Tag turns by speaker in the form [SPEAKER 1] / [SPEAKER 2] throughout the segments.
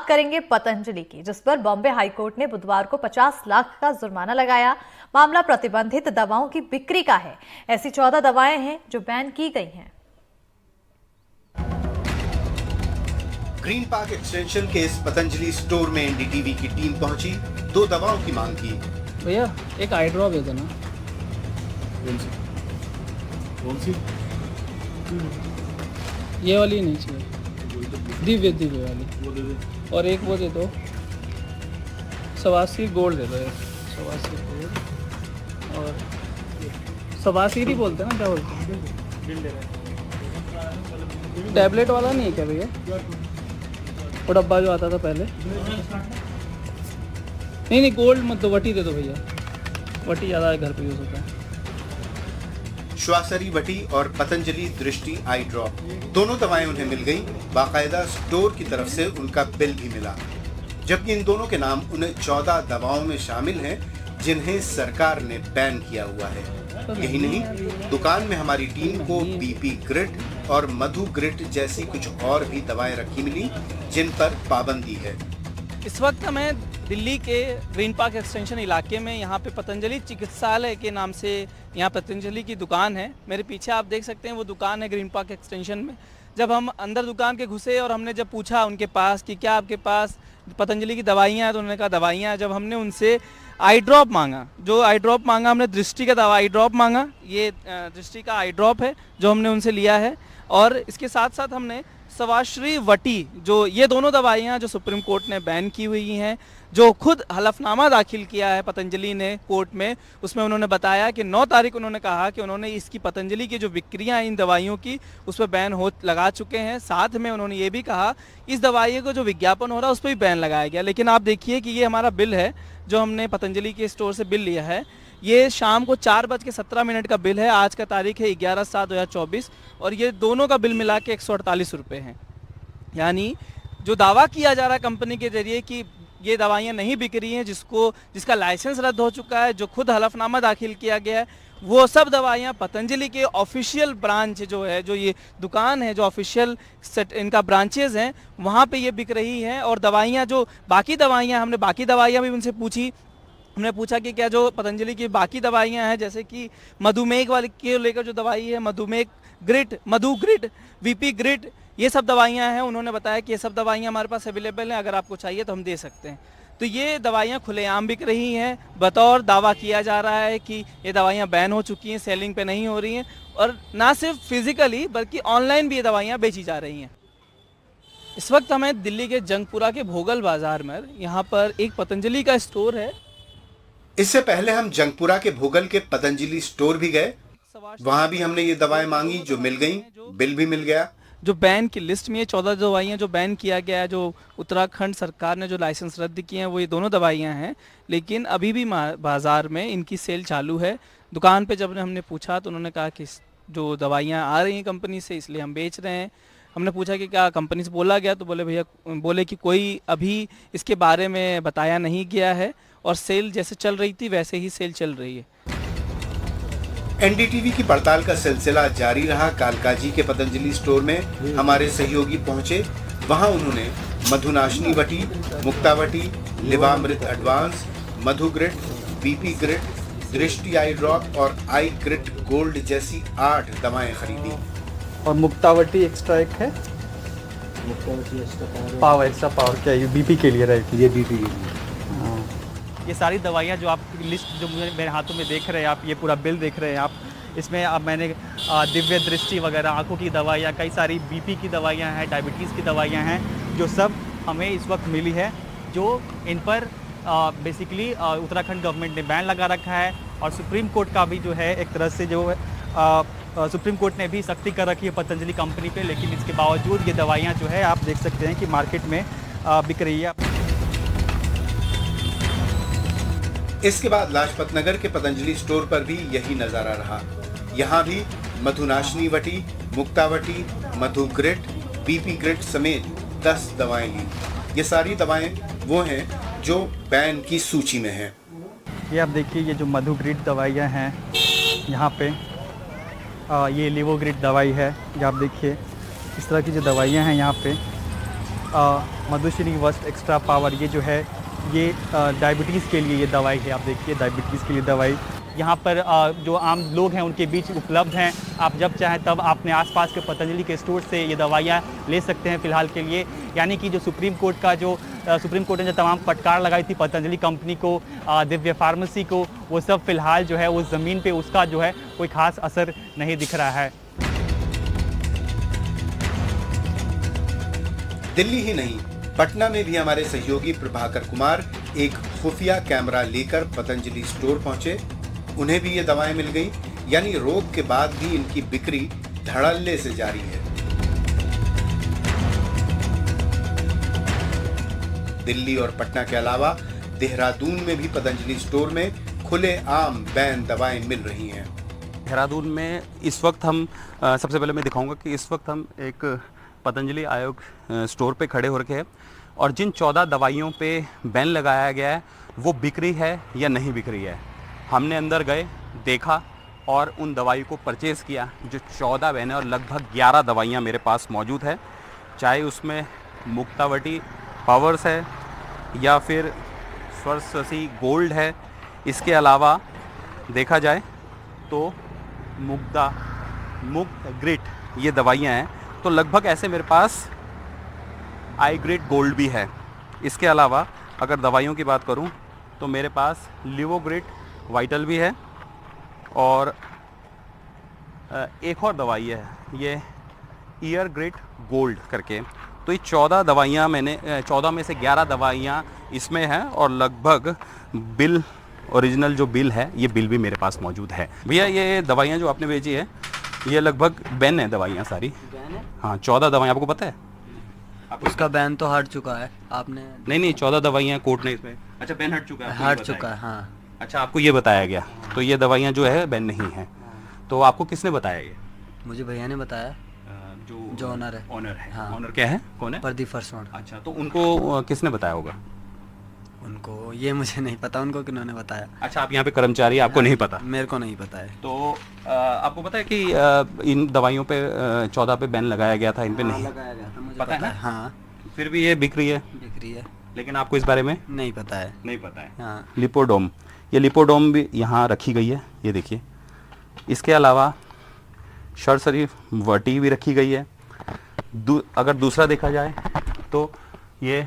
[SPEAKER 1] करेंगे पतंजलि की, जिस पर बॉम्बे हाईकोर्ट ने बुधवार को 50 लाख का जुर्माना लगाया। मामला प्रतिबंधित दवाओं की बिक्री का है। ऐसी 14 दवाएं हैं जो बैन की गई हैं।
[SPEAKER 2] ग्रीन पार्क एक्सटेंशन के इस पतंजलि स्टोर में एनडीटीवी की टीम पहुंची, 2 दवाओं की मांग की।
[SPEAKER 3] भैया एक आई ड्रॉप दे देना।
[SPEAKER 4] कौन सी?
[SPEAKER 3] ये वाली नहीं चाहिए, दिव्य दिव्य वाली।
[SPEAKER 4] वो दे दे।
[SPEAKER 3] और एक वो दे दो, सवासी गोल्ड दे दो। सवासी गोल्ड और सवासी ही बोलते हैं ना, क्या बोलते हैं? टैबलेट वाला नहीं है क्या भैया? वो डब्बा जो आता था पहले। नहीं गोल्ड मत दो, वटी दे दो भैया, वटी ज़्यादा घर पे यूज़ होता है।
[SPEAKER 2] श्वासरी वटी और पतंजलि दृष्टि आई ड्रॉप, दोनों दवाएं उन्हें मिल गईं। बाकायदा स्टोर की तरफ से उनका बिल भी मिला, जबकि इन दोनों के नाम उन 14 दवाओं में शामिल हैं जिन्हें सरकार ने बैन किया हुआ है। यही नहीं, दुकान में हमारी टीम को बीपी ग्रिड और मधु ग्रिड जैसी कुछ और भी दवाएं रखी मिली जिन पर पाबंदी है।
[SPEAKER 5] इस वक्त हमें दिल्ली के ग्रीन पार्क एक्सटेंशन इलाके में यहाँ पे पतंजलि चिकित्सालय के नाम से यहाँ पतंजलि की दुकान है। मेरे पीछे आप देख सकते हैं वो दुकान है ग्रीन पार्क एक्सटेंशन में। जब हम अंदर दुकान के घुसे और हमने जब पूछा उनके पास कि क्या आपके पास पतंजलि की दवाइयाँ हैं, तो उन्होंने कहा दवाइयाँ। जब हमने उनसे आई ड्रॉप मांगा, जो आई ड्रॉप मांगा, हमने दृष्टि का दवा आई ड्रॉप मांगा। ये दृष्टि का आई ड्रॉप है जो हमने उनसे लिया है। और इसके साथ साथ हमने सवाश्री वटी, जो ये दोनों दवाइयाँ जो सुप्रीम कोर्ट ने बैन की हुई हैं, जो खुद हलफनामा दाखिल किया है पतंजलि ने कोर्ट में, उसमें उन्होंने बताया कि 9 तारीख उन्होंने कहा कि उन्होंने इसकी पतंजलि की जो बिक्रियाँ इन दवाइयों की उस पर बैन लगा चुके हैं। साथ में उन्होंने ये भी कहा इस दवाइयों को जो विज्ञापन हो रहा है उस पर भी बैन लगाया गया। लेकिन आप देखिए कि ये हमारा बिल है जो हमने पतंजलि के स्टोर से बिल लिया है। ये शाम को 4:17 का बिल है। आज का तारीख है 11/7/2024 और ये दोनों का बिल मिला के 148 रुपये हैं। यानी जो दावा किया जा रहा है कंपनी के जरिए कि ये दवाइयाँ नहीं बिक रही हैं, जिसका लाइसेंस रद्द हो चुका है, जो खुद हलफनामा दाखिल किया गया है, वो सब दवाइयाँ पतंजलि के ऑफिशियल ब्रांच जो है, जो ये दुकान है, जो ऑफिशियल इनका ब्रांचेज हैं, वहाँ पे ये बिक रही हैं। और दवाइयाँ जो बाकी दवाइयाँ, हमने बाकी दवाइयाँ भी उनसे पूछी। हमने पूछा कि क्या जो पतंजलि की बाकी दवाइयाँ हैं, जैसे कि मधुमेह वाले के लेकर जो दवाई है, मधुमेह ग्रिड, मधु ग्रिड, वीपी ग्रिड, ये सब दवाइयाँ हैं। उन्होंने बताया कि ये सब दवाइयाँ हमारे पास अवेलेबल हैं, अगर आपको चाहिए तो हम दे सकते हैं। तो ये दवाइयाँ खुलेआम बिक रही हैं। बतौर दावा किया जा रहा है कि ये दवाइयाँ बैन हो चुकी हैं, सेलिंग पे नहीं हो रही हैं। और ना सिर्फ फिजिकली बल्कि ऑनलाइन भी ये दवाइयाँ बेची जा रही हैं। इस वक्त हमें दिल्ली के जंगपुरा के भोगल बाजार में, यहाँ पर एक पतंजलि का स्टोर है।
[SPEAKER 2] इससे पहले हम जंगपुरा के भोगल के पतंजलि स्टोर भी गए, वहां भी हमने ये दवाएं मांगी जो मिल गईं, बिल भी मिल गया।
[SPEAKER 5] जो बैन की लिस्ट में ये 14 दवाइयाँ जो बैन किया गया है, जो उत्तराखंड सरकार ने जो लाइसेंस रद्द किए हैं, वो ये दोनों दवाइयाँ हैं। लेकिन अभी भी बाज़ार में इनकी सेल चालू है। दुकान पे जब हमने पूछा तो उन्होंने कहा कि जो दवाइयाँ आ रही हैं कंपनी से, इसलिए हम बेच रहे हैं। हमने पूछा कि क्या कंपनी से बोला गया, तो बोले कि कोई अभी इसके बारे में बताया नहीं गया है और सेल जैसे चल रही थी वैसे ही सेल चल रही है।
[SPEAKER 2] एनडीटीवी की पड़ताल का सिलसिला जारी रहा। कालकाजी के पतंजलि स्टोर में हमारे सहयोगी पहुंचे। वहां उन्होंने मधुनाशनी वटी, मुक्तावटी, लिवामृत एडवांस, मधु ग्रिड, बीपी ग्रिड, दृष्टि आई ड्रॉप और आई ग्रिड गोल्ड जैसी 8 दवाएं खरीदी।
[SPEAKER 6] और मुक्तावटी एक्स्ट्रा एक है,
[SPEAKER 4] Muktavati extra
[SPEAKER 6] power, extra power क्या है? बीपी के लिए रहेगी,
[SPEAKER 4] ये बीपी के लिए।
[SPEAKER 7] ये सारी दवाइयाँ जो आप लिस्ट जो मेरे हाथों में देख रहे हैं, आप ये पूरा बिल देख रहे हैं आप, इसमें अब मैंने दिव्य दृष्टि वगैरह, आंखों की दवाइयाँ, कई सारी बीपी की दवाइयाँ हैं, डायबिटीज़ की दवाइयाँ हैं, जो सब हमें इस वक्त मिली है, जो इन पर बेसिकली उत्तराखंड गवर्नमेंट ने बैन लगा रखा है। और सुप्रीम कोर्ट का भी जो है एक तरह से जो है सुप्रीम कोर्ट ने भी सख्ती कर रखी है पतंजलि कंपनी पे। लेकिन इसके बावजूद ये दवाइयाँ जो है आप देख सकते हैं कि मार्केट में बिक रही है।
[SPEAKER 2] इसके बाद लाजपत नगर के पतंजलि स्टोर पर भी यही नजारा रहा। यहाँ भी मधुनाशनी वटी, मुक्तावटी, मधु ग्रिड, बीपी ग्रिड समेत 10 दवाएं ली। ये सारी दवाएं वो हैं जो बैन की सूची में हैं।
[SPEAKER 7] ये आप देखिए, ये जो मधु ग्रिड दवाइयाँ हैं यहाँ पे, ये लिवोग्रिड दवाई है। ये आप देखिए इस तरह की जो दवाइयाँ हैं यहाँ पे, मधुश्री वस्ट एक्स्ट्रा पावर, ये जो है ये डायबिटीज़ के लिए ये दवाई है। आप देखिए डायबिटीज़ के लिए दवाई यहाँ पर जो आम लोग हैं उनके बीच उपलब्ध हैं। आप जब चाहें तब अपने आसपास के पतंजलि के स्टोर से ये दवाइयाँ ले सकते हैं फ़िलहाल के लिए। यानी कि जो सुप्रीम कोर्ट ने जो तमाम फटकार लगाई थी पतंजलि कंपनी को, दिव्य फार्मेसी को, वो सब फ़िलहाल जो है उस ज़मीन पे उसका जो है कोई ख़ास असर नहीं दिख रहा है।
[SPEAKER 2] दिल्ली ही नहीं, पटना में भी हमारे सहयोगी प्रभाकर कुमार एक खुफिया कैमरा लेकर पतंजलि स्टोर पहुंचे। उन्हें भी ये दवाएं मिल गई, यानी रोग के बाद भी इनकी बिक्री धड़ल्ले से जारी है। दिल्ली और पटना के अलावा देहरादून में भी पतंजलि स्टोर में खुले आम बैन दवाएं मिल रही हैं।
[SPEAKER 8] देहरादून में इस वक्त हम सबसे पहले मैं दिखाऊंगा कि इस वक्त हम एक पतंजलि आयोग स्टोर पे खड़े हो रखे हैं और जिन 14 दवाइयों पे बैन लगाया गया है वो बिक रही है या नहीं बिक रही है। हमने अंदर गए, देखा और उन दवाई को परचेज़ किया। जो 14 बैन है और लगभग 11 दवाइयाँ मेरे पास मौजूद है, चाहे उसमें मुक्तावटी पावर्स है या फिर स्वरससी गोल्ड है। इसके अलावा देखा जाए तो मुक्त ग्रिट ये दवाइयाँ हैं, तो लगभग ऐसे मेरे पास आई ग्रिट गोल्ड भी है। इसके अलावा अगर दवाइयों की बात करूं तो मेरे पास लिवोग्रिट वाइटल भी है और एक और दवाई है ये ईयर ग्रिट गोल्ड करके। तो ये 14 दवाइयाँ मैंने 14 में से 11 दवाइयाँ इसमें हैं और लगभग बिल ओरिजिनल जो बिल है ये बिल भी मेरे पास मौजूद है। भैया ये दवाइयाँ जो आपने भेजी है ये लगभग बैन है दवाइयाँ सारी? हाँ 14 दवाइयाँ, आपको पता है?
[SPEAKER 9] उसका बैन तो हट चुका है। आपने
[SPEAKER 8] नहीं 14 दवाइयाँ कोर्ट ने इसमें, अच्छा बैन हट चुका है?
[SPEAKER 9] हट चुका है हाँ।
[SPEAKER 8] अच्छा आपको ये बताया गया, तो ये दवाइयाँ जो है बैन नहीं है। तो आपको किसने बताया ये?
[SPEAKER 9] मुझे भैया ने बताया, जो ऑनर है।
[SPEAKER 8] ऑनर है?
[SPEAKER 9] हाँ।
[SPEAKER 8] ऑनर क्या है, कौन है?
[SPEAKER 9] प्रदीप फरसोण।
[SPEAKER 8] अच्छा तो उनको किसने बताया होगा?
[SPEAKER 9] उनको ये मुझे नहीं पता, उनको किन्होंने बताया।
[SPEAKER 8] अच्छा आप यहाँ पे कर्मचारी, आपको नहीं पता?
[SPEAKER 9] मेरे को नहीं पता है।
[SPEAKER 8] तो आपको पता है कि इन दवाइयों पे 14 पे बैन लगाया गया था, इन पे नहीं
[SPEAKER 9] लगाया गया था, मुझे
[SPEAKER 8] पता है ना?
[SPEAKER 9] हाँ
[SPEAKER 8] फिर भी ये बिक रही है?
[SPEAKER 9] बिक रही है,
[SPEAKER 8] लेकिन आपको इस बारे में
[SPEAKER 9] नहीं पता है।
[SPEAKER 8] नहीं पता है।
[SPEAKER 9] हाँ
[SPEAKER 8] लिपोडोम, ये लिपोडोम भी यहाँ रखी गई है, ये देखिए। इसके अलावा शरसरी वटी भी रखी गई है। अगर दूसरा देखा जाए तो ये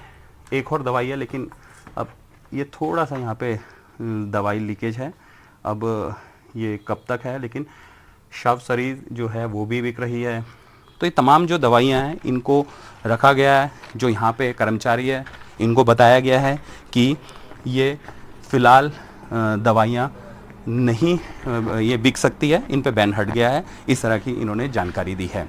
[SPEAKER 8] एक और दवाई है, लेकिन अब ये थोड़ा सा यहाँ पे दवाई लीकेज है, अब ये कब तक है, लेकिन शव शरीर जो है वो भी बिक रही है। तो ये तमाम जो दवाइयाँ हैं इनको रखा गया है, जो यहाँ पे कर्मचारी है इनको बताया गया है कि ये फ़िलहाल दवाइयाँ नहीं ये बिक सकती है, इन पे बैन हट गया है, इस तरह की इन्होंने जानकारी दी है।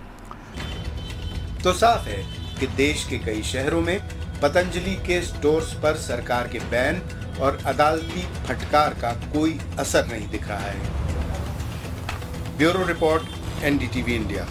[SPEAKER 2] तो साफ है कि देश के कई शहरों में पतंजलि के स्टोर्स पर सरकार के बैन और अदालती फटकार का कोई असर नहीं दिख रहा है। Bureau report, NDTV India.